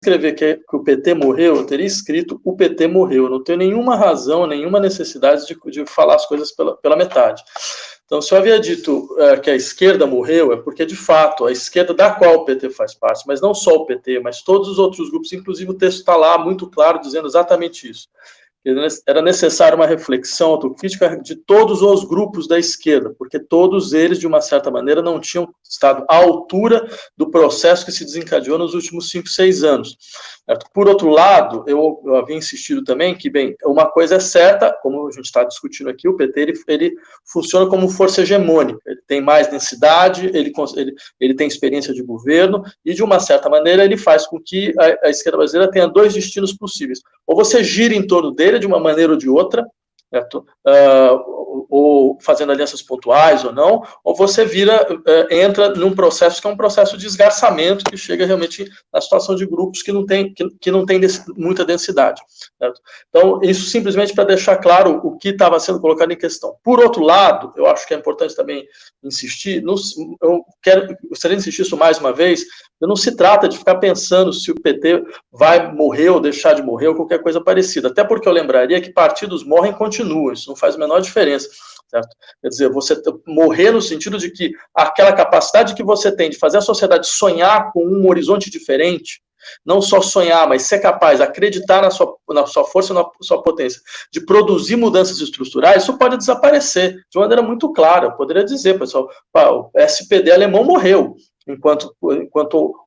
escrever que o PT morreu, eu teria escrito o PT morreu. Eu não tenho nenhuma razão, nenhuma necessidade de falar as coisas pela metade. Então, se eu havia dito que a esquerda morreu, é porque, de fato, a esquerda da qual o PT faz parte, mas não só o PT, mas todos os outros grupos, inclusive o texto está lá muito claro, dizendo exatamente isso. Era necessária uma reflexão autocrítica de todos os grupos da esquerda, porque todos eles, de uma certa maneira, não tinham estado à altura do processo que se desencadeou nos últimos 5, 6 anos. Por outro lado, eu havia insistido também que, bem, uma coisa é certa, como a gente está discutindo aqui, o PT ele funciona como força hegemônica, ele tem mais densidade, ele tem experiência de governo, e, de uma certa maneira, ele faz com que a esquerda brasileira tenha 2 destinos possíveis. Ou você gira em torno dele, de uma maneira ou de outra, certo? Ou fazendo alianças pontuais ou não, ou você entra num processo que é um processo de esgarçamento, que chega realmente na situação de grupos que não tem muita densidade. Certo? Então, isso simplesmente para deixar claro o que estava sendo colocado em questão. Por outro lado, eu acho que é importante também insistir, eu gostaria de insistir isso mais uma vez, não se trata de ficar pensando se o PT vai morrer ou deixar de morrer ou qualquer coisa parecida, até porque eu lembraria que partidos morrem e continuam, isso não faz a menor diferença, certo? Quer dizer, você morrer no sentido de que aquela capacidade que você tem de fazer a sociedade sonhar com um horizonte diferente, não só sonhar, mas ser capaz, acreditar na sua força, na sua potência, de produzir mudanças estruturais, isso pode desaparecer de uma maneira muito clara. Eu poderia dizer, pessoal, o SPD alemão morreu, enquanto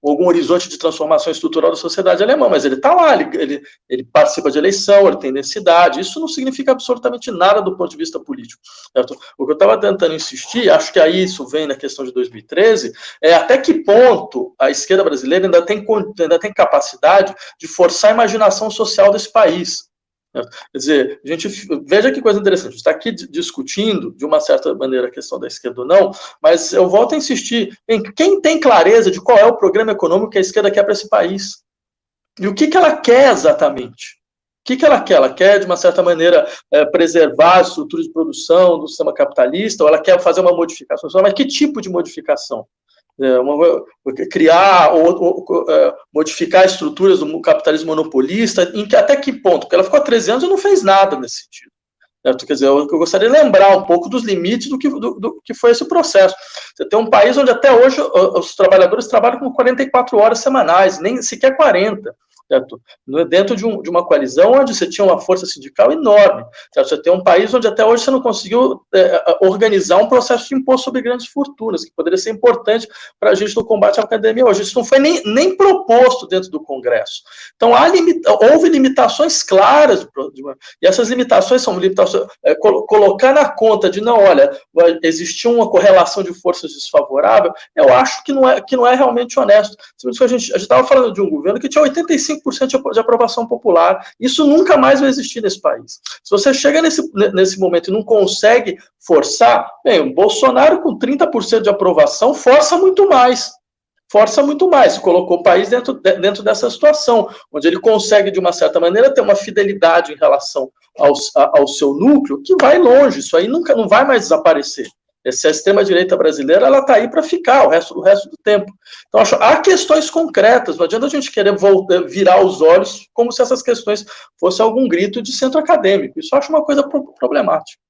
algum horizonte de transformação estrutural da sociedade alemã, mas ele está lá, ele participa de eleição, ele tem densidade, isso não significa absolutamente nada do ponto de vista político. Certo? O que eu estava tentando insistir, acho que aí isso vem na questão de 2013, é até que ponto a esquerda brasileira ainda tem capacidade de forçar a imaginação social desse país. Quer dizer, veja que coisa interessante, a gente está aqui discutindo, de uma certa maneira, a questão da esquerda ou não, mas eu volto a insistir em quem tem clareza de qual é o programa econômico que a esquerda quer para esse país. E o que ela quer exatamente? O que ela quer? Ela quer, de uma certa maneira, preservar a estrutura de produção do sistema capitalista, ou ela quer fazer uma modificação? Mas que tipo de modificação? Criar ou modificar estruturas do capitalismo monopolista, até que ponto? Porque ela ficou há 13 anos e não fez nada nesse sentido. Certo? Quer dizer, eu gostaria de lembrar um pouco dos limites do que foi esse processo. Você tem um país onde até hoje os trabalhadores trabalham com 44 horas semanais, nem sequer 40. Certo? Dentro de uma coalizão onde você tinha uma força sindical enorme. Certo? Você tem um país onde até hoje você não conseguiu organizar um processo de imposto sobre grandes fortunas, que poderia ser importante para a gente no combate à academia hoje. Isso não foi nem proposto dentro do Congresso. Então, houve limitações claras, e essas limitações são limitações, colocar na conta de, não, olha, existia uma correlação de forças desfavorável, eu acho que não é realmente honesto. A gente estava falando de um governo que tinha 85% de aprovação popular. Isso nunca mais vai existir nesse país. Se você chega nesse momento e não consegue forçar, bem, o Bolsonaro com 30% de aprovação força muito mais. Colocou o país dentro dessa situação, onde ele consegue, de uma certa maneira, ter uma fidelidade em relação ao seu núcleo que vai longe. Isso aí nunca não vai mais desaparecer. Essa extrema-direita brasileira, ela está aí para ficar o resto do tempo. Então, há questões concretas, não adianta a gente querer virar os olhos como se essas questões fossem algum grito de centro acadêmico. Isso eu acho uma coisa problemática.